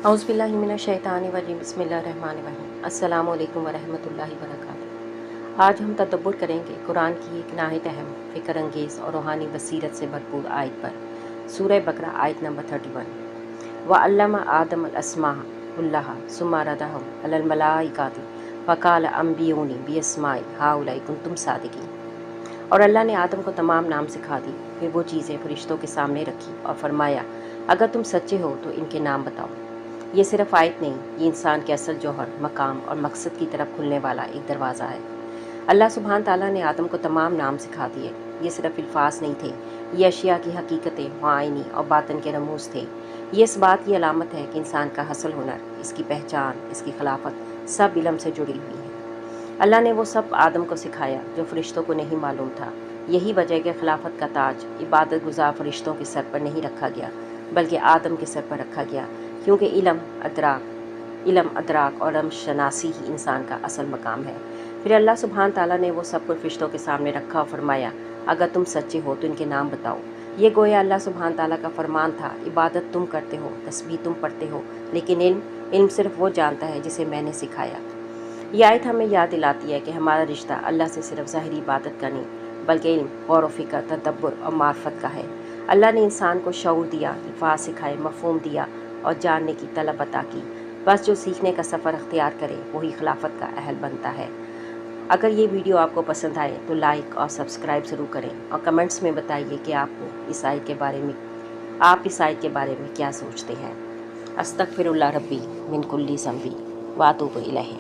औज़ुबिल्लाहिमिनश्शैतानिर्रजीम बिस्मिल्लाहिर्रहमानिर्रहीम। अस्सलामु अलैकुम वरहमतुल्लाहि वबरकातुहू। आज हम तदब्बुर करेंगे कुरान की एक नहायत अहम, फ़िक्र अंगेज़ और रूहानी बसीरत से भरपूर आयत पर। सूरह बकरा आयत नंबर 31। वअल्लम आदम अल-अस्माअ कुल्लहा सुम्मा रदअहुम अलल मलाइकाति फ़क़ाल अंबिऊनी बिअस्माइ हाउलाइ कुन्तुम सादिक़ीन। और अल्लाह ने आदम को तमाम नाम सिखा दी, फिर वो चीज़ें फरिश्तों के सामने रखी और फरमाया, अगर तुम सच्चे हो तो इनके नाम बताओ। ये सिर्फ आयत नहीं, ये इंसान के असल जौहर, मकाम और मकसद की तरफ खुलने वाला एक दरवाज़ा है। अल्लाह सुब्हान ताला ने आदम को तमाम नाम सिखा दिए। ये सिर्फ अल्फाज नहीं थे, ये अशिया की हकीकतें, मायनी और बातन के रमूज़ थे। ये इस बात की अलामत है कि इंसान का असल हुनर, इसकी पहचान, इसकी खिलाफत सब इल्म से जुड़ी हुई है। अल्लाह ने वो सब आदम को सिखाया जो फरिश्तों को नहीं मालूम था। यही वजह कि खिलाफत का ताज इबादत गुजार फरिश्तों के सर पर नहीं रखा गया, बल्कि आदम के सर पर रखा गया, क्योंकि इल्म अदराक और रम शनासी ही इंसान का असल मकाम है। फिर अल्लाह सुब्हान ताला ने वो सब कुछ फरिश्तों के सामने रखा और फरमाया, अगर तुम सच्चे हो तो इनके नाम बताओ। ये गोया अल्लाह सुब्हान ताला का फरमान था, इबादत तुम करते हो, तस्बीह तुम पढ़ते हो, लेकिन इल्म सिर्फ वो जानता है जिसे मैंने सिखाया। ये आयत हमें याद दिलाती है कि हमारा रिश्ता अल्लाह से सिर्फ ज़ाहिरी इबादत का नहीं, बल्कि इल्म, गौर व फिक्र, तदब्बुर और मार्फत का है। अल्लाह ने इंसान को शऊर दिया, अल्फाज सिखाए, मफ़हूम दिया और जानने की तलब अता की। बस जो सीखने का सफ़र अख्तियार करे वही खिलाफत का अहल बनता है। अगर ये वीडियो आपको पसंद आए तो लाइक और सब्सक्राइब ज़रूर करें और कमेंट्स में बताइए कि आप इस आयत के बारे में क्या सोचते हैं। अस्तगफिरुल्लाह रब्बी मिन कुल्ली ज़ंबी व अतूबु इलैहि।